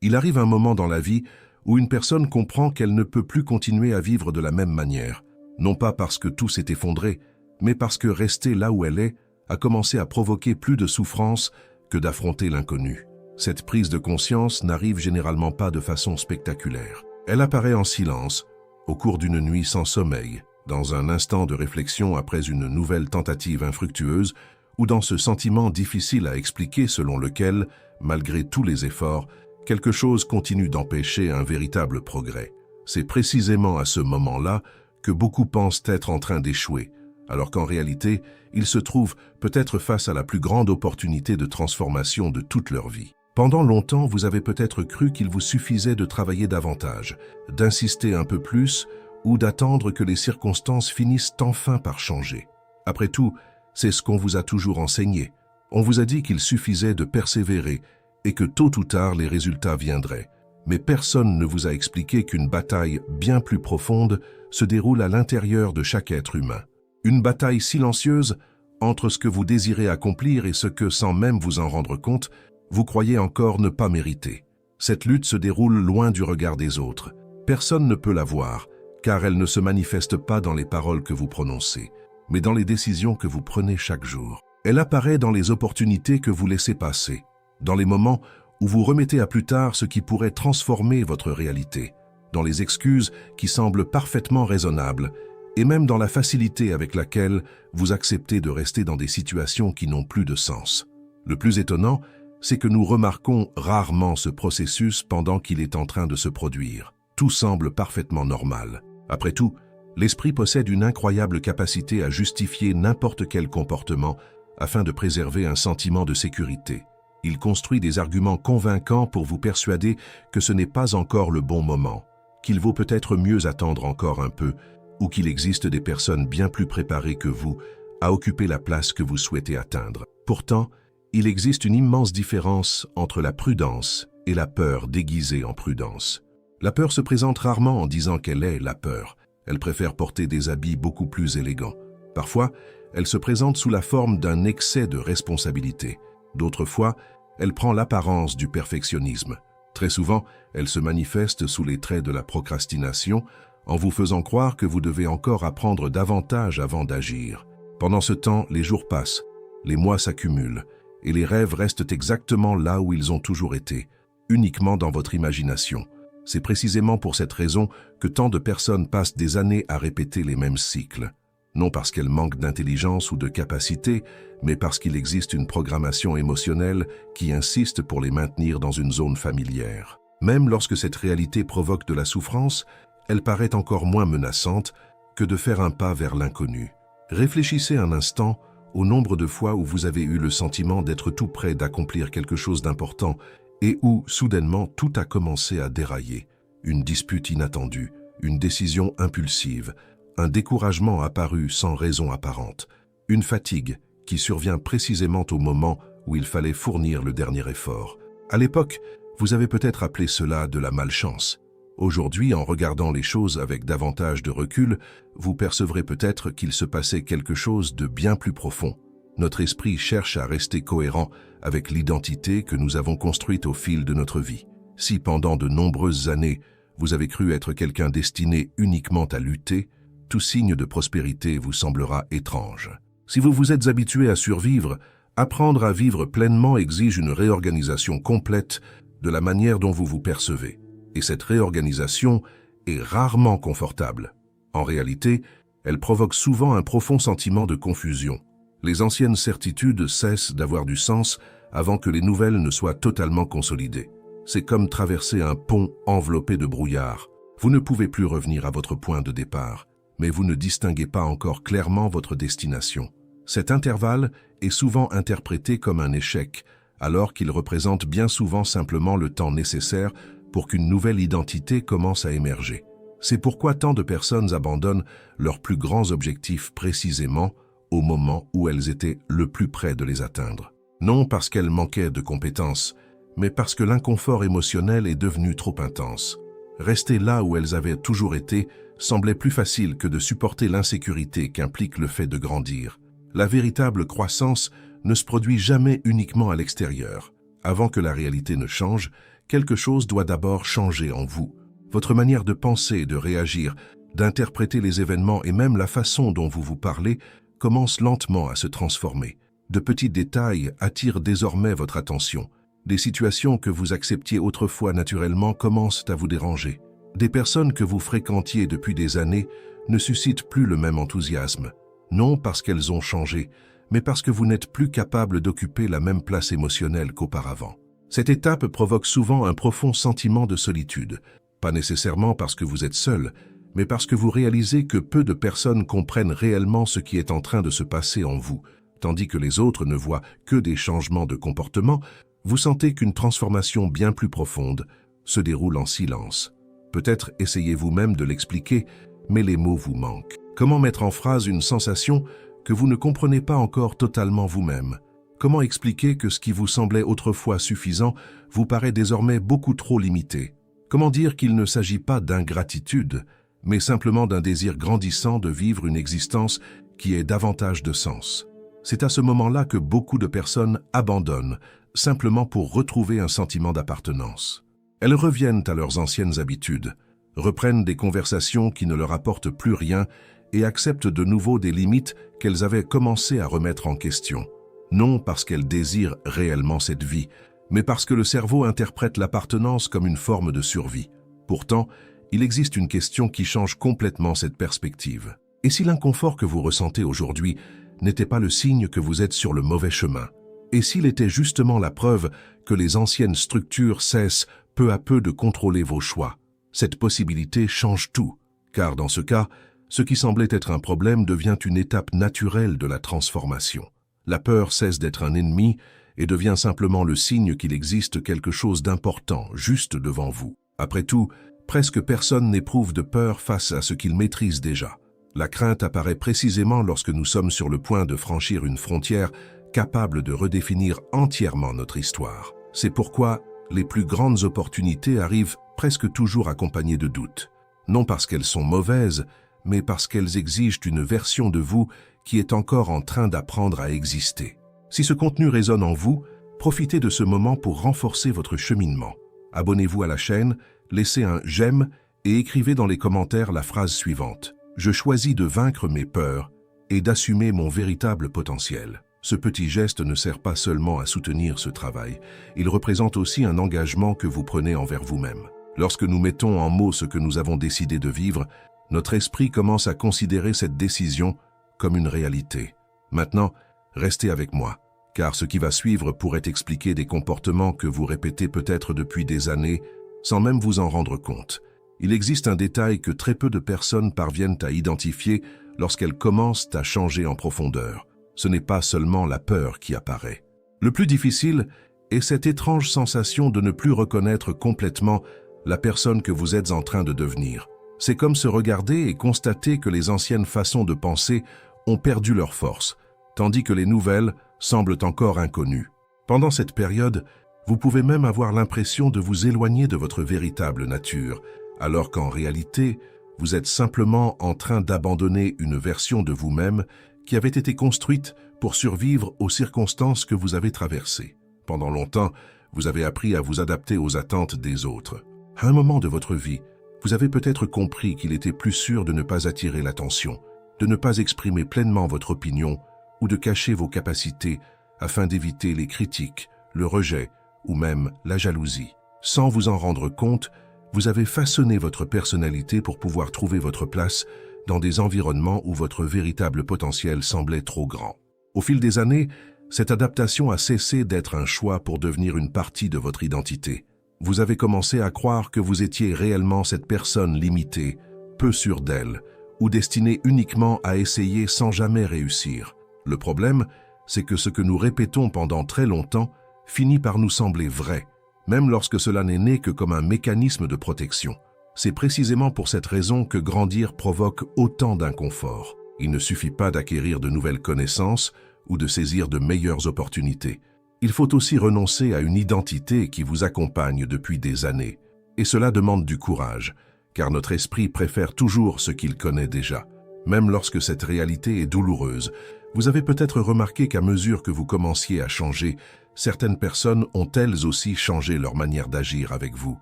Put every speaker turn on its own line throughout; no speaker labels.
Il arrive un moment dans la vie où une personne comprend qu'elle ne peut plus continuer à vivre de la même manière, non pas parce que tout s'est effondré, mais parce que rester là où elle est a commencé à provoquer plus de souffrance que d'affronter l'inconnu. Cette prise de conscience n'arrive généralement pas de façon spectaculaire. Elle apparaît en silence, au cours d'une nuit sans sommeil, dans un instant de réflexion après une nouvelle tentative infructueuse, ou dans ce sentiment difficile à expliquer selon lequel, malgré tous les efforts, quelque chose continue d'empêcher un véritable progrès. C'est précisément à ce moment-là que beaucoup pensent être en train d'échouer, alors qu'en réalité, ils se trouvent peut-être face à la plus grande opportunité de transformation de toute leur vie. Pendant longtemps, vous avez peut-être cru qu'il vous suffisait de travailler davantage, d'insister un peu plus ou d'attendre que les circonstances finissent enfin par changer. Après tout, c'est ce qu'on vous a toujours enseigné. On vous a dit qu'il suffisait de persévérer et que tôt ou tard les résultats viendraient. Mais personne ne vous a expliqué qu'une bataille bien plus profonde se déroule à l'intérieur de chaque être humain. Une bataille silencieuse entre ce que vous désirez accomplir et ce que, sans même vous en rendre compte, vous croyez encore ne pas mériter. Cette lutte se déroule loin du regard des autres. Personne ne peut la voir, car elle ne se manifeste pas dans les paroles que vous prononcez, mais dans les décisions que vous prenez chaque jour. Elle apparaît dans les opportunités que vous laissez passer, dans les moments où vous remettez à plus tard ce qui pourrait transformer votre réalité, dans les excuses qui semblent parfaitement raisonnables, et même dans la facilité avec laquelle vous acceptez de rester dans des situations qui n'ont plus de sens. Le plus étonnant, c'est que nous remarquons rarement ce processus pendant qu'il est en train de se produire. Tout semble parfaitement normal. Après tout, l'esprit possède une incroyable capacité à justifier n'importe quel comportement afin de préserver un sentiment de sécurité. Il construit des arguments convaincants pour vous persuader que ce n'est pas encore le bon moment, qu'il vaut peut-être mieux attendre encore un peu, ou qu'il existe des personnes bien plus préparées que vous à occuper la place que vous souhaitez atteindre. Pourtant, il existe une immense différence entre la prudence et la peur déguisée en prudence. La peur se présente rarement en disant qu'elle est la peur. Elle préfère porter des habits beaucoup plus élégants. Parfois, elle se présente sous la forme d'un excès de responsabilité. D'autres fois, elle prend l'apparence du perfectionnisme. Très souvent, elle se manifeste sous les traits de la procrastination, en vous faisant croire que vous devez encore apprendre davantage avant d'agir. Pendant ce temps, les jours passent, les mois s'accumulent, et les rêves restent exactement là où ils ont toujours été, uniquement dans votre imagination. C'est précisément pour cette raison que tant de personnes passent des années à répéter les mêmes cycles. Non parce qu'elles manquent d'intelligence ou de capacité, mais parce qu'il existe une programmation émotionnelle qui insiste pour les maintenir dans une zone familière. Même lorsque cette réalité provoque de la souffrance, elle paraît encore moins menaçante que de faire un pas vers l'inconnu. Réfléchissez un instant au nombre de fois où vous avez eu le sentiment d'être tout près d'accomplir quelque chose d'important et où, soudainement, tout a commencé à dérailler. Une dispute inattendue, une décision impulsive, un découragement apparu sans raison apparente, une fatigue qui survient précisément au moment où il fallait fournir le dernier effort. À l'époque, vous avez peut-être appelé cela de la malchance. Aujourd'hui, en regardant les choses avec davantage de recul, vous percevrez peut-être qu'il se passait quelque chose de bien plus profond. Notre esprit cherche à rester cohérent avec l'identité que nous avons construite au fil de notre vie. Si pendant de nombreuses années, vous avez cru être quelqu'un destiné uniquement à lutter, tout signe de prospérité vous semblera étrange. Si vous vous êtes habitué à survivre, apprendre à vivre pleinement exige une réorganisation complète de la manière dont vous vous percevez. Et cette réorganisation est rarement confortable. En réalité, elle provoque souvent un profond sentiment de confusion. Les anciennes certitudes cessent d'avoir du sens avant que les nouvelles ne soient totalement consolidées. C'est comme traverser un pont enveloppé de brouillard. Vous ne pouvez plus revenir à votre point de départ, mais vous ne distinguez pas encore clairement votre destination. Cet intervalle est souvent interprété comme un échec, alors qu'il représente bien souvent simplement le temps nécessaire pour qu'une nouvelle identité commence à émerger. C'est pourquoi tant de personnes abandonnent leurs plus grands objectifs précisément au moment où elles étaient le plus près de les atteindre. Non parce qu'elles manquaient de compétences, mais parce que l'inconfort émotionnel est devenu trop intense. Rester là où elles avaient toujours été semblait plus facile que de supporter l'insécurité qu'implique le fait de grandir. La véritable croissance ne se produit jamais uniquement à l'extérieur. Avant que la réalité ne change, quelque chose doit d'abord changer en vous. Votre manière de penser, de réagir, d'interpréter les événements et même la façon dont vous vous parlez commence lentement à se transformer. De petits détails attirent désormais votre attention. Des situations que vous acceptiez autrefois naturellement commencent à vous déranger. Des personnes que vous fréquentiez depuis des années ne suscitent plus le même enthousiasme. Non parce qu'elles ont changé, mais parce que vous n'êtes plus capable d'occuper la même place émotionnelle qu'auparavant. Cette étape provoque souvent un profond sentiment de solitude, pas nécessairement parce que vous êtes seul, mais parce que vous réalisez que peu de personnes comprennent réellement ce qui est en train de se passer en vous, tandis que les autres ne voient que des changements de comportement. Vous sentez qu'une transformation bien plus profonde se déroule en silence. Peut-être essayez-vous même de l'expliquer, mais les mots vous manquent. Comment mettre en phrase une sensation que vous ne comprenez pas encore totalement vous-même? Comment expliquer que ce qui vous semblait autrefois suffisant vous paraît désormais beaucoup trop limité? Comment dire qu'il ne s'agit pas d'ingratitude, mais simplement d'un désir grandissant de vivre une existence qui ait davantage de sens? C'est à ce moment-là que beaucoup de personnes abandonnent, simplement pour retrouver un sentiment d'appartenance. Elles reviennent à leurs anciennes habitudes, reprennent des conversations qui ne leur apportent plus rien et acceptent de nouveau des limites qu'elles avaient commencé à remettre en question. Non parce qu'elles désirent réellement cette vie, mais parce que le cerveau interprète l'appartenance comme une forme de survie. Pourtant, il existe une question qui change complètement cette perspective. Et si l'inconfort que vous ressentez aujourd'hui n'était pas le signe que vous êtes sur le mauvais chemin? Et s'il était justement la preuve que les anciennes structures cessent peu à peu de contrôler vos choix? Cette possibilité change tout, car dans ce cas, ce qui semblait être un problème devient une étape naturelle de la transformation. La peur cesse d'être un ennemi et devient simplement le signe qu'il existe quelque chose d'important juste devant vous. Après tout, presque personne n'éprouve de peur face à ce qu'il maîtrise déjà. La crainte apparaît précisément lorsque nous sommes sur le point de franchir une frontière capable de redéfinir entièrement notre histoire. C'est pourquoi les plus grandes opportunités arrivent presque toujours accompagnées de doutes. Non parce qu'elles sont mauvaises, mais parce qu'elles exigent une version de vous qui est encore en train d'apprendre à exister. Si ce contenu résonne en vous, profitez de ce moment pour renforcer votre cheminement. Abonnez-vous à la chaîne, laissez un j'aime et écrivez dans les commentaires la phrase suivante: « Je choisis de vaincre mes peurs et d'assumer mon véritable potentiel ». Ce petit geste ne sert pas seulement à soutenir ce travail, il représente aussi un engagement que vous prenez envers vous-même. Lorsque nous mettons en mots ce que nous avons décidé de vivre, notre esprit commence à considérer cette décision comme une réalité. Maintenant, restez avec moi, car ce qui va suivre pourrait expliquer des comportements que vous répétez peut-être depuis des années, sans même vous en rendre compte. Il existe un détail que très peu de personnes parviennent à identifier lorsqu'elles commencent à changer en profondeur. Ce n'est pas seulement la peur qui apparaît. Le plus difficile est cette étrange sensation de ne plus reconnaître complètement la personne que vous êtes en train de devenir. C'est comme se regarder et constater que les anciennes façons de penser ont perdu leur force, tandis que les nouvelles semblent encore inconnues. Pendant cette période, vous pouvez même avoir l'impression de vous éloigner de votre véritable nature, alors qu'en réalité, vous êtes simplement en train d'abandonner une version de vous-même qui avait été construite pour survivre aux circonstances que vous avez traversées. Pendant longtemps, vous avez appris à vous adapter aux attentes des autres. À un moment de votre vie, vous avez peut-être compris qu'il était plus sûr de ne pas attirer l'attention, de ne pas exprimer pleinement votre opinion ou de cacher vos capacités afin d'éviter les critiques, le rejet ou même la jalousie. Sans vous en rendre compte, vous avez façonné votre personnalité pour pouvoir trouver votre place dans des environnements où votre véritable potentiel semblait trop grand. Au fil des années, cette adaptation a cessé d'être un choix pour devenir une partie de votre identité. Vous avez commencé à croire que vous étiez réellement cette personne limitée, peu sûre d'elle, ou destinée uniquement à essayer sans jamais réussir. Le problème, c'est que ce que nous répétons pendant très longtemps finit par nous sembler vrai, même lorsque cela n'est né que comme un mécanisme de protection. C'est précisément pour cette raison que grandir provoque autant d'inconfort. Il ne suffit pas d'acquérir de nouvelles connaissances ou de saisir de meilleures opportunités. Il faut aussi renoncer à une identité qui vous accompagne depuis des années. Et cela demande du courage, car notre esprit préfère toujours ce qu'il connaît déjà. Même lorsque cette réalité est douloureuse, Vous avez peut-être remarqué qu'à mesure que vous commenciez à changer, certaines personnes ont elles aussi changé leur manière d'agir avec vous.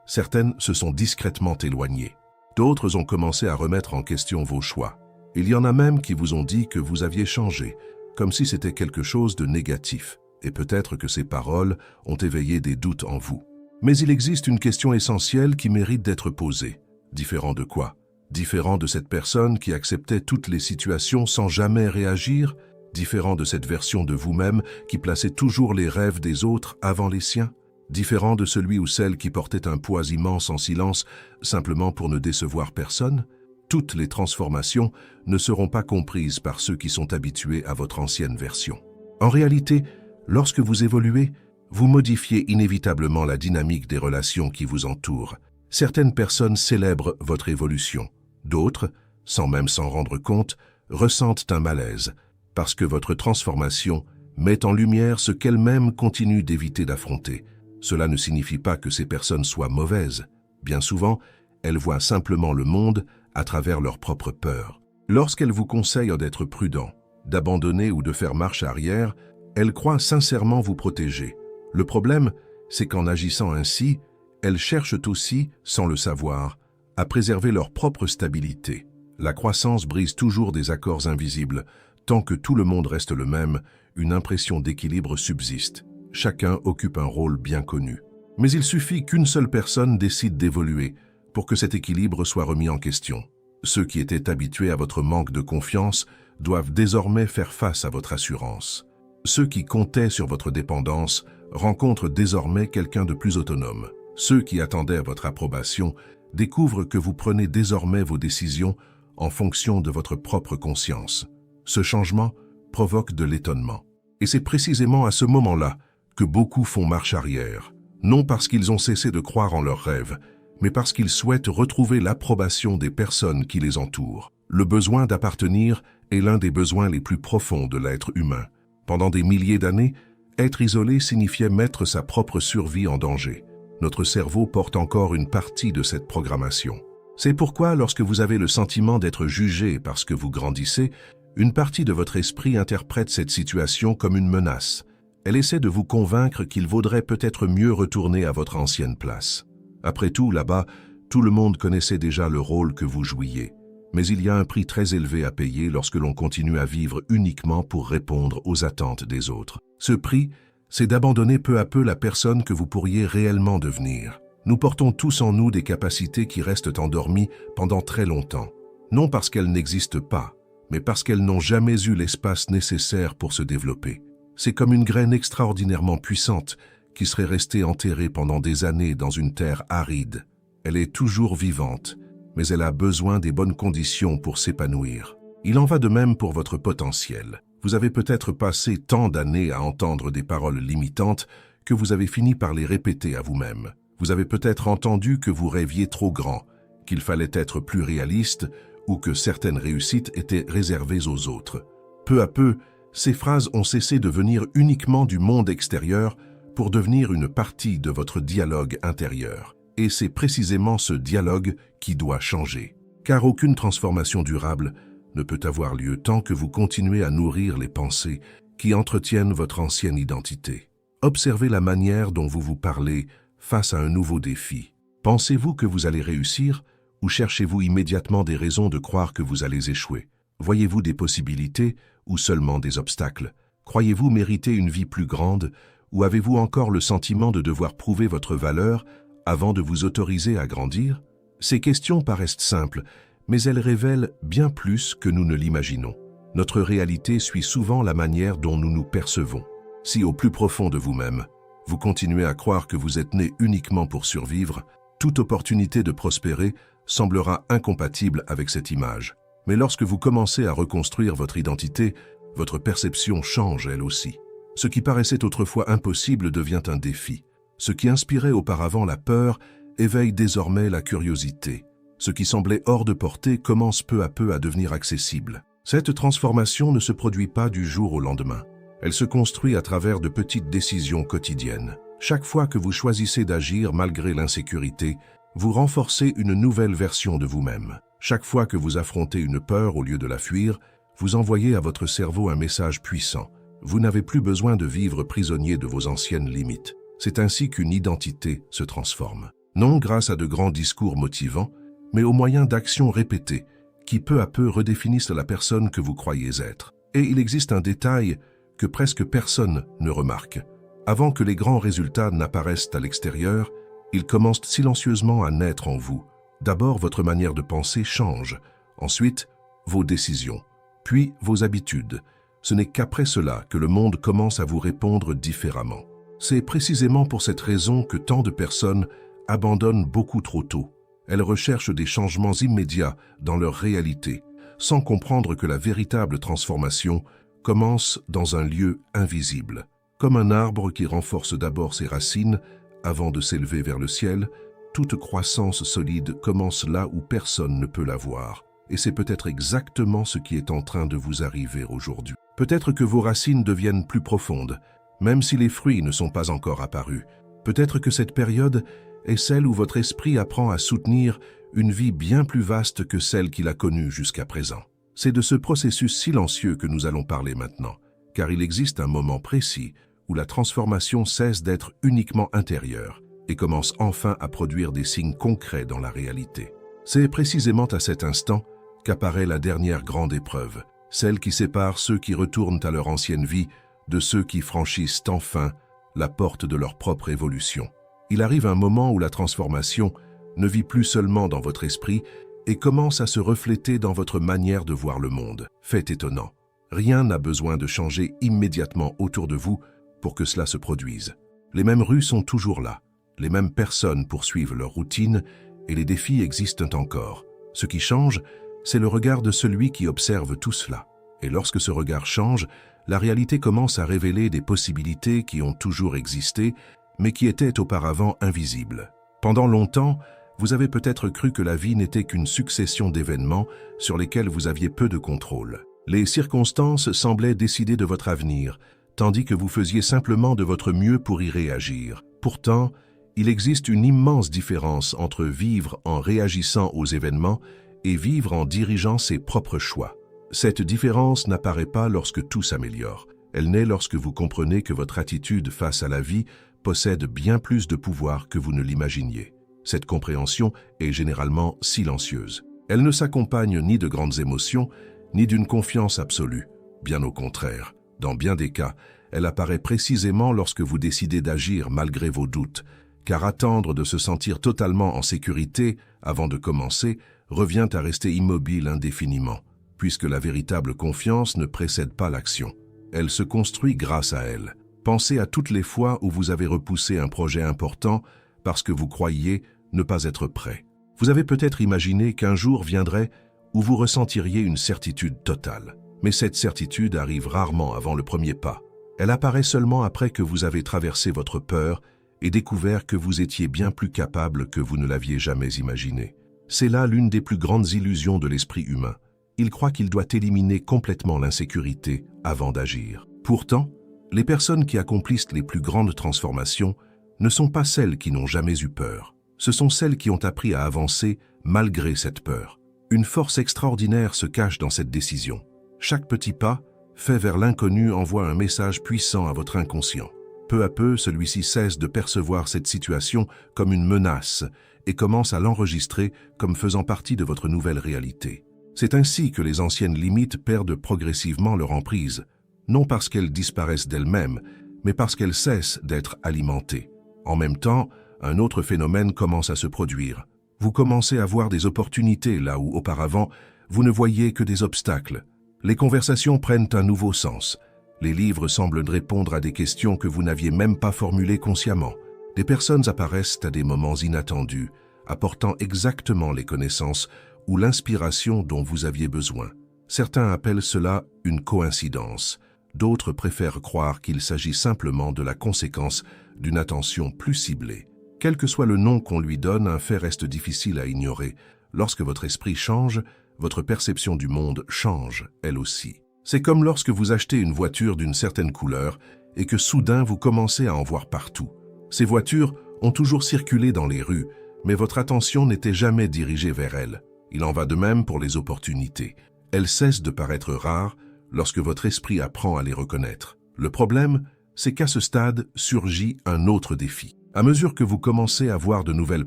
Certaines se sont discrètement éloignées. D'autres ont commencé à remettre en question vos choix. Il y en a même qui vous ont dit que vous aviez changé, comme si c'était quelque chose de négatif. Et peut-être que ces paroles ont éveillé des doutes en vous. Mais il existe une question essentielle qui mérite d'être posée. Différent de quoi? Différent de cette personne qui acceptait toutes les situations sans jamais réagir? Différent de cette version de vous-même qui plaçait toujours les rêves des autres avant les siens? Différent de celui ou celle qui portait un poids immense en silence simplement pour ne décevoir personne? Toutes les transformations ne seront pas comprises par ceux qui sont habitués à votre ancienne version. En réalité, lorsque vous évoluez, vous modifiez inévitablement la dynamique des relations qui vous entourent. Certaines personnes célèbrent votre évolution. D'autres, sans même s'en rendre compte, ressentent un malaise, parce que votre transformation met en lumière ce qu'elles-mêmes continuent d'éviter d'affronter. Cela ne signifie pas que ces personnes soient mauvaises. Bien souvent, elles voient simplement le monde à travers leurs propres peurs. Lorsqu'elles vous conseillent d'être prudent, d'abandonner ou de faire marche arrière, elles croient sincèrement vous protéger. Le problème, c'est qu'en agissant ainsi, elles cherchent aussi, sans le savoir, à préserver leur propre stabilité. La croissance brise toujours des accords invisibles. Tant que tout le monde reste le même, une impression d'équilibre subsiste. Chacun occupe un rôle bien connu. Mais il suffit qu'une seule personne décide d'évoluer pour que cet équilibre soit remis en question. Ceux qui étaient habitués à votre manque de confiance doivent désormais faire face à votre assurance. Ceux qui comptaient sur votre dépendance rencontrent désormais quelqu'un de plus autonome. Ceux qui attendaient votre approbation découvrent que vous prenez désormais vos décisions en fonction de votre propre conscience. Ce changement provoque de l'étonnement. Et c'est précisément à ce moment-là que beaucoup font marche arrière, non parce qu'ils ont cessé de croire en leurs rêves, mais parce qu'ils souhaitent retrouver l'approbation des personnes qui les entourent. Le besoin d'appartenir est l'un des besoins les plus profonds de l'être humain. Pendant des milliers d'années, être isolé signifiait mettre sa propre survie en danger. Notre cerveau porte encore une partie de cette programmation. C'est pourquoi, lorsque vous avez le sentiment d'être jugé parce que vous grandissez, une partie de votre esprit interprète cette situation comme une menace. Elle essaie de vous convaincre qu'il vaudrait peut-être mieux retourner à votre ancienne place. Après tout, là-bas, tout le monde connaissait déjà le rôle que vous jouiez. Mais il y a un prix très élevé à payer lorsque l'on continue à vivre uniquement pour répondre aux attentes des autres. Ce prix, c'est d'abandonner peu à peu la personne que vous pourriez réellement devenir. Nous portons tous en nous des capacités qui restent endormies pendant très longtemps. Non parce qu'elles n'existent pas, mais parce qu'elles n'ont jamais eu l'espace nécessaire pour se développer. C'est comme une graine extraordinairement puissante qui serait restée enterrée pendant des années dans une terre aride. Elle est toujours vivante, mais elle a besoin des bonnes conditions pour s'épanouir. Il en va de même pour votre potentiel. Vous avez peut-être passé tant d'années à entendre des paroles limitantes que vous avez fini par les répéter à vous-même. Vous avez peut-être entendu que vous rêviez trop grand, qu'il fallait être plus réaliste ou que certaines réussites étaient réservées aux autres. Peu à peu, ces phrases ont cessé de venir uniquement du monde extérieur pour devenir une partie de votre dialogue intérieur. Et c'est précisément ce dialogue qui doit changer. Car aucune transformation durable ne peut avoir lieu tant que vous continuez à nourrir les pensées qui entretiennent votre ancienne identité. Observez la manière dont vous vous parlez face à un nouveau défi. Pensez-vous que vous allez réussir ou cherchez-vous immédiatement des raisons de croire que vous allez échouer? Voyez-vous des possibilités ou seulement des obstacles? Croyez-vous mériter une vie plus grande ou avez-vous encore le sentiment de devoir prouver votre valeur avant de vous autoriser à grandir? Ces questions paraissent simples, mais elles révèlent bien plus que nous ne l'imaginons. Notre réalité suit souvent la manière dont nous nous percevons. Si au plus profond de vous-même, vous continuez à croire que vous êtes né uniquement pour survivre, toute opportunité de prospérer semblera incompatible avec cette image. Mais lorsque vous commencez à reconstruire votre identité, votre perception change elle aussi. Ce qui paraissait autrefois impossible devient un défi. Ce qui inspirait auparavant la peur éveille désormais la curiosité. Ce qui semblait hors de portée commence peu à peu à devenir accessible. Cette transformation ne se produit pas du jour au lendemain. Elle se construit à travers de petites décisions quotidiennes. Chaque fois que vous choisissez d'agir malgré l'insécurité, vous renforcez une nouvelle version de vous-même. Chaque fois que vous affrontez une peur au lieu de la fuir, Vous envoyez à votre cerveau un message puissant. Vous n'avez plus besoin de vivre prisonnier de vos anciennes limites. C'est ainsi qu'une identité se transforme. Non grâce à de grands discours motivants, mais au moyen d'actions répétées qui peu à peu redéfinissent la personne que vous croyez être. Et il existe un détail que presque personne ne remarque. Avant que les grands résultats n'apparaissent à l'extérieur, ils commencent silencieusement à naître en vous. D'abord, votre manière de penser change. Ensuite, vos décisions. Puis, vos habitudes. Ce n'est qu'après cela que le monde commence à vous répondre différemment. C'est précisément pour cette raison que tant de personnes abandonnent beaucoup trop tôt. Elles recherchent des changements immédiats dans leur réalité, sans comprendre que la véritable transformation commence dans un lieu invisible. Comme un arbre qui renforce d'abord ses racines avant de s'élever vers le ciel, toute croissance solide commence là où personne ne peut la voir. Et c'est peut-être exactement ce qui est en train de vous arriver aujourd'hui. Peut-être que vos racines deviennent plus profondes, même si les fruits ne sont pas encore apparus. Peut-être que cette période est celle où votre esprit apprend à soutenir une vie bien plus vaste que celle qu'il a connue jusqu'à présent. C'est de ce processus silencieux que nous allons parler maintenant, car il existe un moment précis où la transformation cesse d'être uniquement intérieure et commence enfin à produire des signes concrets dans la réalité. C'est précisément à cet instant qu'apparaît la dernière grande épreuve, celle qui sépare ceux qui retournent à leur ancienne vie de ceux qui franchissent enfin la porte de leur propre évolution. Il arrive un moment où la transformation ne vit plus seulement dans votre esprit et commence à se refléter dans votre manière de voir le monde. Fait étonnant, rien n'a besoin de changer immédiatement autour de vous pour que cela se produise. Les mêmes rues sont toujours là, les mêmes personnes poursuivent leur routine et les défis existent encore. Ce qui change, c'est le regard de celui qui observe tout cela. Et lorsque ce regard change, la réalité commence à révéler des possibilités qui ont toujours existé, mais qui étaient auparavant invisibles. Pendant longtemps, vous avez peut-être cru que la vie n'était qu'une succession d'événements sur lesquels vous aviez peu de contrôle. Les circonstances semblaient décider de votre avenir, tandis que vous faisiez simplement de votre mieux pour y réagir. Pourtant, il existe une immense différence entre vivre en réagissant aux événements et vivre en dirigeant ses propres choix. Cette différence n'apparaît pas lorsque tout s'améliore. Elle naît lorsque vous comprenez que votre attitude face à la vie possède bien plus de pouvoir que vous ne l'imaginiez. Cette compréhension est généralement silencieuse. Elle ne s'accompagne ni de grandes émotions, ni d'une confiance absolue. Bien au contraire, dans bien des cas, elle apparaît précisément lorsque vous décidez d'agir malgré vos doutes, car attendre de se sentir totalement en sécurité avant de commencer revient à rester immobile indéfiniment, puisque la véritable confiance ne précède pas l'action. Elle se construit grâce à elle. Pensez à toutes les fois où vous avez repoussé un projet important parce que vous croyiez ne pas être prêt. Vous avez peut-être imaginé qu'un jour viendrait où vous ressentiriez une certitude totale. Mais cette certitude arrive rarement avant le premier pas. Elle apparaît seulement après que vous avez traversé votre peur et découvert que vous étiez bien plus capable que vous ne l'aviez jamais imaginé. C'est là l'une des plus grandes illusions de l'esprit humain. Il croit qu'il doit éliminer complètement l'insécurité avant d'agir. Pourtant, les personnes qui accomplissent les plus grandes transformations ne sont pas celles qui n'ont jamais eu peur. Ce sont celles qui ont appris à avancer malgré cette peur. Une force extraordinaire se cache dans cette décision. Chaque petit pas, fait vers l'inconnu, envoie un message puissant à votre inconscient. Peu à peu, celui-ci cesse de percevoir cette situation comme une menace et commence à l'enregistrer comme faisant partie de votre nouvelle réalité. C'est ainsi que les anciennes limites perdent progressivement leur emprise, non parce qu'elles disparaissent d'elles-mêmes, mais parce qu'elles cessent d'être alimentées. En même temps, un autre phénomène commence à se produire. Vous commencez à voir des opportunités là où, auparavant, vous ne voyiez que des obstacles. Les conversations prennent un nouveau sens. Les livres semblent répondre à des questions que vous n'aviez même pas formulées consciemment. Des personnes apparaissent à des moments inattendus, apportant exactement les connaissances ou l'inspiration dont vous aviez besoin. Certains appellent cela une coïncidence. D'autres préfèrent croire qu'il s'agit simplement de la conséquence d'une attention plus ciblée. Quel que soit le nom qu'on lui donne, un fait reste difficile à ignorer. Lorsque votre esprit change, votre perception du monde change, elle aussi. C'est comme lorsque vous achetez une voiture d'une certaine couleur et que soudain vous commencez à en voir partout. Ces voitures ont toujours circulé dans les rues, mais votre attention n'était jamais dirigée vers elles. Il en va de même pour les opportunités. Elles cessent de paraître rares lorsque votre esprit apprend à les reconnaître. Le problème, c'est qu'à ce stade surgit un autre défi. À mesure que vous commencez à voir de nouvelles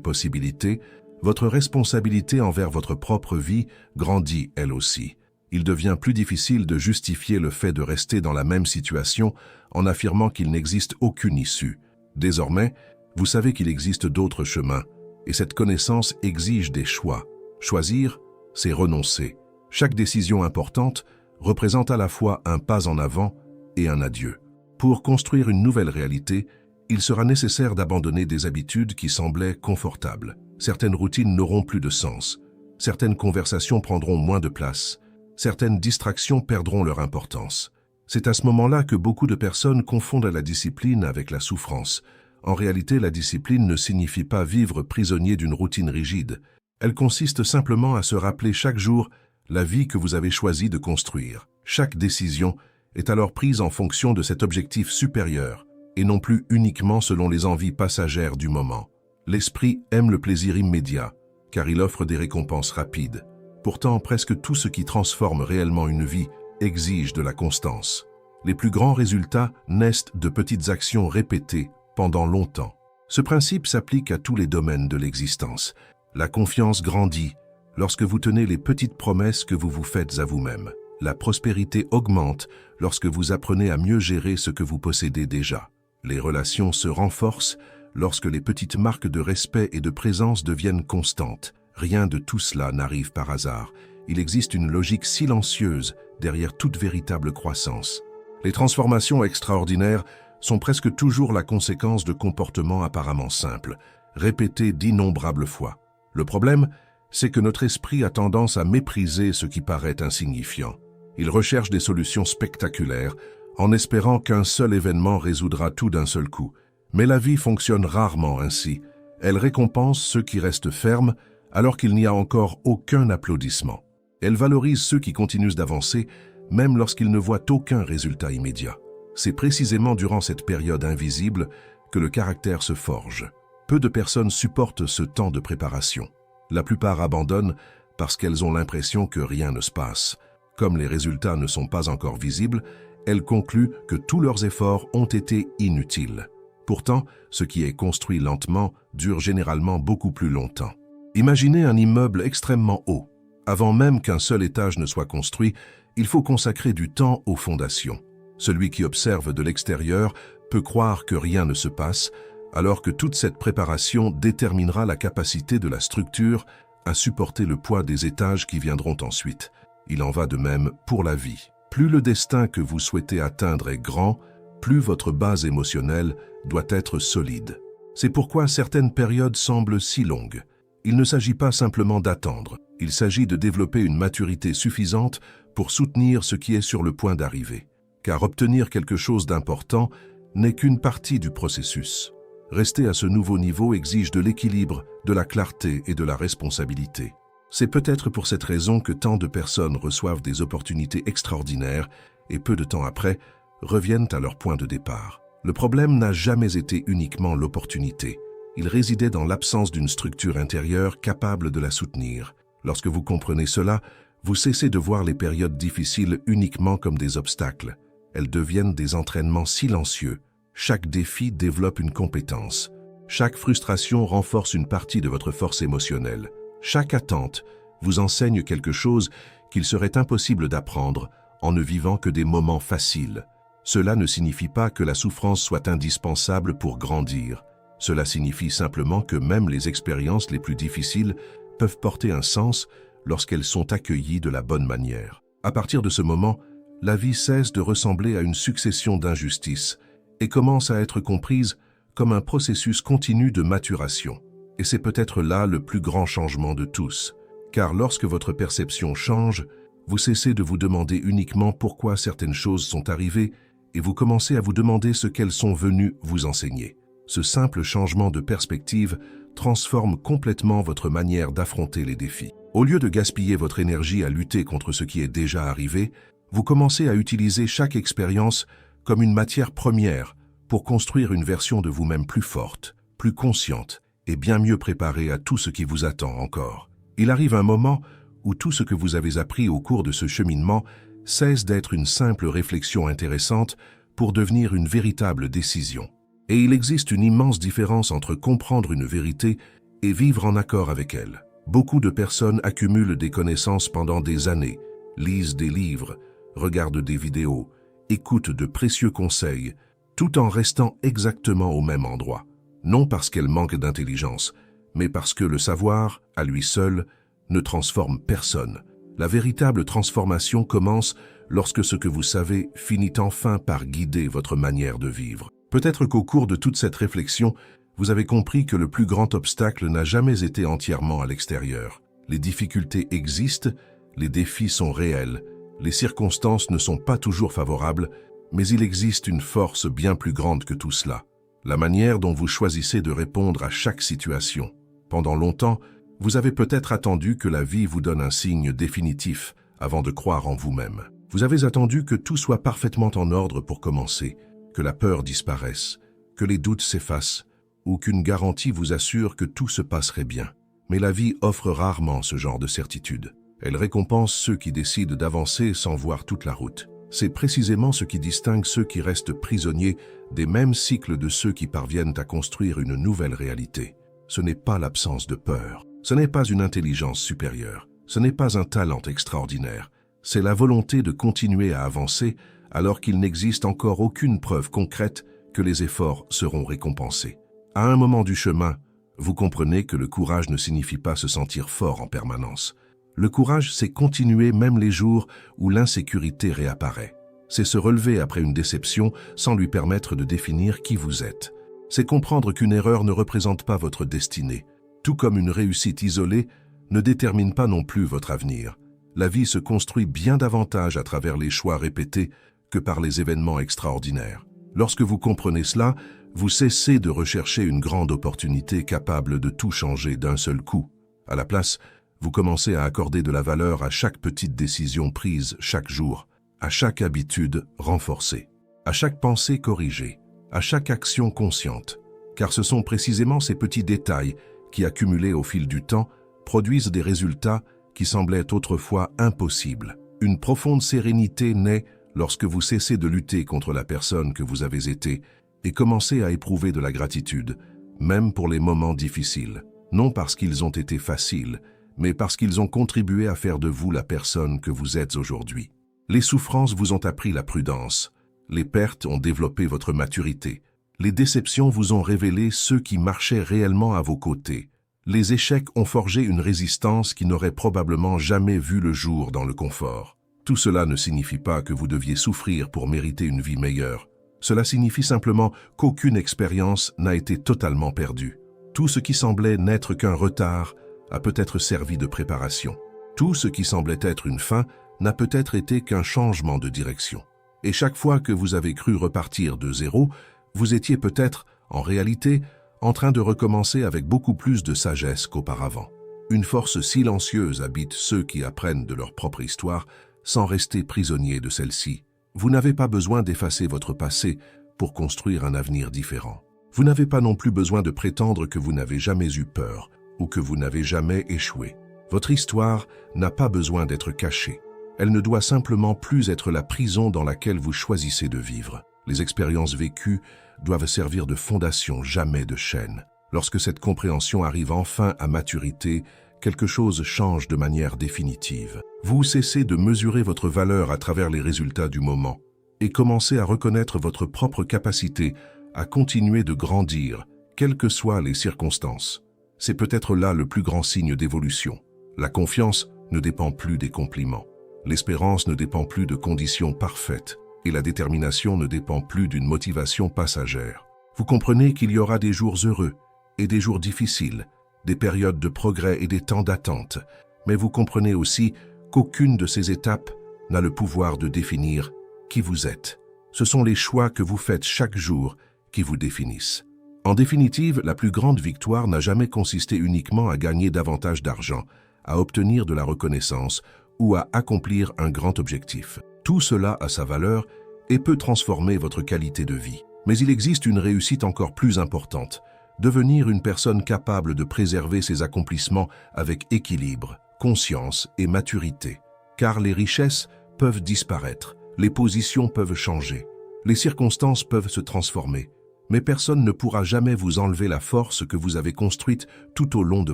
possibilités, votre responsabilité envers votre propre vie grandit elle aussi. Il devient plus difficile de justifier le fait de rester dans la même situation en affirmant qu'il n'existe aucune issue. Désormais, vous savez qu'il existe d'autres chemins, et cette connaissance exige des choix. Choisir, c'est renoncer. Chaque décision importante représente à la fois un pas en avant et un adieu. Pour construire une nouvelle réalité, il sera nécessaire d'abandonner des habitudes qui semblaient confortables. Certaines routines n'auront plus de sens. Certaines conversations prendront moins de place. Certaines distractions perdront leur importance. C'est à ce moment-là que beaucoup de personnes confondent la discipline avec la souffrance. En réalité, la discipline ne signifie pas vivre prisonnier d'une routine rigide. Elle consiste simplement à se rappeler chaque jour la vie que vous avez choisi de construire. Chaque décision est alors prise en fonction de cet objectif supérieur, et non plus uniquement selon les envies passagères du moment. L'esprit aime le plaisir immédiat, car il offre des récompenses rapides. Pourtant, presque tout ce qui transforme réellement une vie exige de la constance. Les plus grands résultats naissent de petites actions répétées pendant longtemps. Ce principe s'applique à tous les domaines de l'existence. La confiance grandit lorsque vous tenez les petites promesses que vous vous faites à vous-même. La prospérité augmente lorsque vous apprenez à mieux gérer ce que vous possédez déjà. Les relations se renforcent lorsque les petites marques de respect et de présence deviennent constantes. Rien de tout cela n'arrive par hasard. Il existe une logique silencieuse derrière toute véritable croissance. Les transformations extraordinaires sont presque toujours la conséquence de comportements apparemment simples, répétés d'innombrables fois. Le problème, c'est que notre esprit a tendance à mépriser ce qui paraît insignifiant. Il recherche des solutions spectaculaires, en espérant qu'un seul événement résoudra tout d'un seul coup. Mais la vie fonctionne rarement ainsi. Elle récompense ceux qui restent fermes, alors qu'il n'y a encore aucun applaudissement. Elle valorise ceux qui continuent d'avancer, même lorsqu'ils ne voient aucun résultat immédiat. C'est précisément durant cette période invisible que le caractère se forge. Peu de personnes supportent ce temps de préparation. La plupart abandonnent parce qu'elles ont l'impression que rien ne se passe. Comme les résultats ne sont pas encore visibles, elles concluent que tous leurs efforts ont été inutiles. Pourtant, ce qui est construit lentement dure généralement beaucoup plus longtemps. Imaginez un immeuble extrêmement haut. Avant même qu'un seul étage ne soit construit, il faut consacrer du temps aux fondations. Celui qui observe de l'extérieur peut croire que rien ne se passe, alors que toute cette préparation déterminera la capacité de la structure à supporter le poids des étages qui viendront ensuite. Il en va de même pour la vie. Plus le destin que vous souhaitez atteindre est grand, plus votre base émotionnelle doit être solide. C'est pourquoi certaines périodes semblent si longues. Il ne s'agit pas simplement d'attendre, il s'agit de développer une maturité suffisante pour soutenir ce qui est sur le point d'arriver. Car obtenir quelque chose d'important n'est qu'une partie du processus. Rester à ce nouveau niveau exige de l'équilibre, de la clarté et de la responsabilité. C'est peut-être pour cette raison que tant de personnes reçoivent des opportunités extraordinaires et peu de temps après, reviennent à leur point de départ. Le problème n'a jamais été uniquement l'opportunité. Il résidait dans l'absence d'une structure intérieure capable de la soutenir. Lorsque vous comprenez cela, vous cessez de voir les périodes difficiles uniquement comme des obstacles. Elles deviennent des entraînements silencieux. Chaque défi développe une compétence. Chaque frustration renforce une partie de votre force émotionnelle. Chaque attente vous enseigne quelque chose qu'il serait impossible d'apprendre en ne vivant que des moments faciles. Cela ne signifie pas que la souffrance soit indispensable pour grandir. Cela signifie simplement que même les expériences les plus difficiles peuvent porter un sens lorsqu'elles sont accueillies de la bonne manière. À partir de ce moment, la vie cesse de ressembler à une succession d'injustices et commence à être comprise comme un processus continu de maturation. Et c'est peut-être là le plus grand changement de tous, car lorsque votre perception change, vous cessez de vous demander uniquement pourquoi certaines choses sont arrivées et vous commencez à vous demander ce qu'elles sont venues vous enseigner. Ce simple changement de perspective transforme complètement votre manière d'affronter les défis. Au lieu de gaspiller votre énergie à lutter contre ce qui est déjà arrivé, vous commencez à utiliser chaque expérience comme une matière première pour construire une version de vous-même plus forte, plus consciente et bien mieux préparée à tout ce qui vous attend encore. Il arrive un moment où tout ce que vous avez appris au cours de ce cheminement cesse d'être une simple réflexion intéressante pour devenir une véritable décision. Et il existe une immense différence entre comprendre une vérité et vivre en accord avec elle. Beaucoup de personnes accumulent des connaissances pendant des années, lisent des livres, regardent des vidéos, écoutent de précieux conseils, tout en restant exactement au même endroit. Non parce qu'elles manquent d'intelligence, mais parce que le savoir, à lui seul, ne transforme personne. La véritable transformation commence lorsque ce que vous savez finit enfin par guider votre manière de vivre. Peut-être qu'au cours de toute cette réflexion, vous avez compris que le plus grand obstacle n'a jamais été entièrement à l'extérieur. Les difficultés existent, les défis sont réels, les circonstances ne sont pas toujours favorables, mais il existe une force bien plus grande que tout cela. La manière dont vous choisissez de répondre à chaque situation. Pendant longtemps, vous avez peut-être attendu que la vie vous donne un signe définitif avant de croire en vous-même. Vous avez attendu que tout soit parfaitement en ordre pour commencer, que la peur disparaisse, que les doutes s'effacent, ou qu'une garantie vous assure que tout se passerait bien. Mais la vie offre rarement ce genre de certitude. Elle récompense ceux qui décident d'avancer sans voir toute la route. C'est précisément ce qui distingue ceux qui restent prisonniers des mêmes cycles de ceux qui parviennent à construire une nouvelle réalité. Ce n'est pas l'absence de peur, ce n'est pas une intelligence supérieure, ce n'est pas un talent extraordinaire, c'est la volonté de continuer à avancer alors qu'il n'existe encore aucune preuve concrète que les efforts seront récompensés. À un moment du chemin, vous comprenez que le courage ne signifie pas se sentir fort en permanence. Le courage, c'est continuer même les jours où l'insécurité réapparaît. C'est se relever après une déception sans lui permettre de définir qui vous êtes. C'est comprendre qu'une erreur ne représente pas votre destinée, tout comme une réussite isolée ne détermine pas non plus votre avenir. La vie se construit bien davantage à travers les choix répétés que par les événements extraordinaires. Lorsque vous comprenez cela, vous cessez de rechercher une grande opportunité capable de tout changer d'un seul coup. À la place, vous commencez à accorder de la valeur à chaque petite décision prise chaque jour, à chaque habitude renforcée, à chaque pensée corrigée, à chaque action consciente, car ce sont précisément ces petits détails qui, accumulés au fil du temps, produisent des résultats qui semblaient autrefois impossibles. Une profonde sérénité naît lorsque vous cessez de lutter contre la personne que vous avez été et commencez à éprouver de la gratitude, même pour les moments difficiles, non parce qu'ils ont été faciles, mais parce qu'ils ont contribué à faire de vous la personne que vous êtes aujourd'hui. Les souffrances vous ont appris la prudence, les pertes ont développé votre maturité, les déceptions vous ont révélé ceux qui marchaient réellement à vos côtés, les échecs ont forgé une résistance qui n'aurait probablement jamais vu le jour dans le confort. Tout cela ne signifie pas que vous deviez souffrir pour mériter une vie meilleure. Cela signifie simplement qu'aucune expérience n'a été totalement perdue. Tout ce qui semblait n'être qu'un retard a peut-être servi de préparation. Tout ce qui semblait être une fin n'a peut-être été qu'un changement de direction. Et chaque fois que vous avez cru repartir de zéro, vous étiez peut-être, en réalité, en train de recommencer avec beaucoup plus de sagesse qu'auparavant. Une force silencieuse habite ceux qui apprennent de leur propre histoire sans rester prisonniers de celle-ci. Vous n'avez pas besoin d'effacer votre passé pour construire un avenir différent. Vous n'avez pas non plus besoin de prétendre que vous n'avez jamais eu peur ou que vous n'avez jamais échoué. Votre histoire n'a pas besoin d'être cachée. Elle ne doit simplement plus être la prison dans laquelle vous choisissez de vivre. Les expériences vécues doivent servir de fondation, jamais de chaîne. Lorsque cette compréhension arrive enfin à maturité, quelque chose change de manière définitive. Vous cessez de mesurer votre valeur à travers les résultats du moment et commencez à reconnaître votre propre capacité à continuer de grandir, quelles que soient les circonstances. C'est peut-être là le plus grand signe d'évolution. La confiance ne dépend plus des compliments. L'espérance ne dépend plus de conditions parfaites. Et la détermination ne dépend plus d'une motivation passagère. Vous comprenez qu'il y aura des jours heureux et des jours difficiles, des périodes de progrès et des temps d'attente. Mais vous comprenez aussi qu'aucune de ces étapes n'a le pouvoir de définir qui vous êtes. Ce sont les choix que vous faites chaque jour qui vous définissent. En définitive, la plus grande victoire n'a jamais consisté uniquement à gagner davantage d'argent, à obtenir de la reconnaissance ou à accomplir un grand objectif. Tout cela a sa valeur et peut transformer votre qualité de vie. Mais il existe une réussite encore plus importante, devenir une personne capable de préserver ses accomplissements avec équilibre, conscience et maturité. Car les richesses peuvent disparaître, les positions peuvent changer, les circonstances peuvent se transformer, mais personne ne pourra jamais vous enlever la force que vous avez construite tout au long de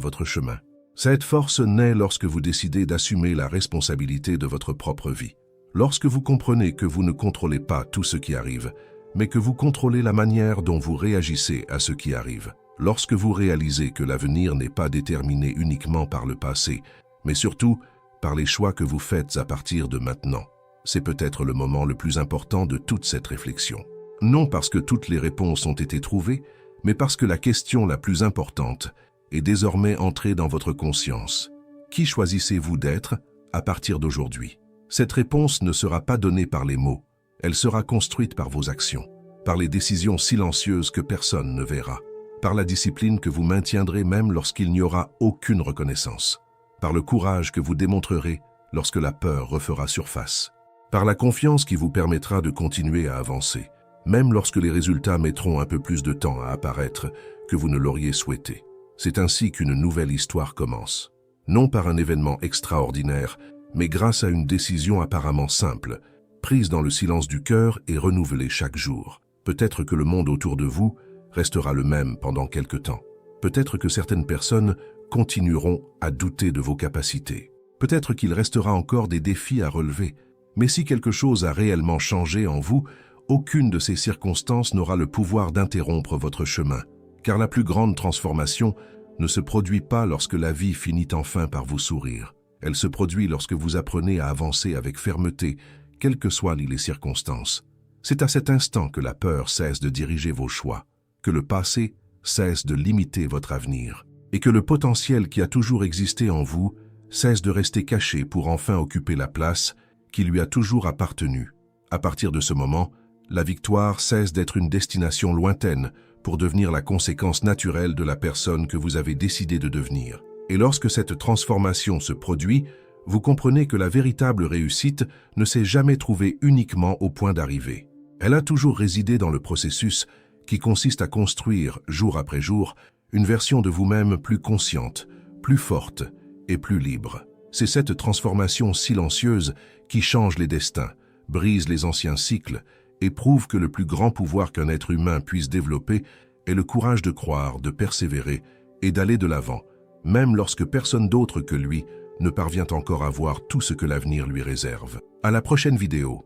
votre chemin. Cette force naît lorsque vous décidez d'assumer la responsabilité de votre propre vie. Lorsque vous comprenez que vous ne contrôlez pas tout ce qui arrive, mais que vous contrôlez la manière dont vous réagissez à ce qui arrive. Lorsque vous réalisez que l'avenir n'est pas déterminé uniquement par le passé, mais surtout par les choix que vous faites à partir de maintenant. C'est peut-être le moment le plus important de toute cette réflexion. Non parce que toutes les réponses ont été trouvées, mais parce que la question la plus importante est désormais entrée dans votre conscience. Qui choisissez-vous d'être à partir d'aujourd'hui? Cette réponse ne sera pas donnée par les mots, elle sera construite par vos actions, par les décisions silencieuses que personne ne verra, par la discipline que vous maintiendrez même lorsqu'il n'y aura aucune reconnaissance, par le courage que vous démontrerez lorsque la peur refera surface, par la confiance qui vous permettra de continuer à avancer, même lorsque les résultats mettront un peu plus de temps à apparaître que vous ne l'auriez souhaité. C'est ainsi qu'une nouvelle histoire commence. Non par un événement extraordinaire, mais grâce à une décision apparemment simple, prise dans le silence du cœur et renouvelée chaque jour. Peut-être que le monde autour de vous restera le même pendant quelque temps. Peut-être que certaines personnes continueront à douter de vos capacités. Peut-être qu'il restera encore des défis à relever. Mais si quelque chose a réellement changé en vous, aucune de ces circonstances n'aura le pouvoir d'interrompre votre chemin. Car la plus grande transformation ne se produit pas lorsque la vie finit enfin par vous sourire. Elle se produit lorsque vous apprenez à avancer avec fermeté, quelles que soient les circonstances. C'est à cet instant que la peur cesse de diriger vos choix, que le passé cesse de limiter votre avenir, et que le potentiel qui a toujours existé en vous cesse de rester caché pour enfin occuper la place qui lui a toujours appartenu. À partir de ce moment, la victoire cesse d'être une destination lointaine pour devenir la conséquence naturelle de la personne que vous avez décidé de devenir. Et lorsque cette transformation se produit, vous comprenez que la véritable réussite ne s'est jamais trouvée uniquement au point d'arrivée. Elle a toujours résidé dans le processus qui consiste à construire, jour après jour, une version de vous-même plus consciente, plus forte et plus libre. C'est cette transformation silencieuse qui change les destins, brise les anciens cycles et prouve que le plus grand pouvoir qu'un être humain puisse développer est le courage de croire, de persévérer et d'aller de l'avant, même lorsque personne d'autre que lui ne parvient encore à voir tout ce que l'avenir lui réserve. À la prochaine vidéo.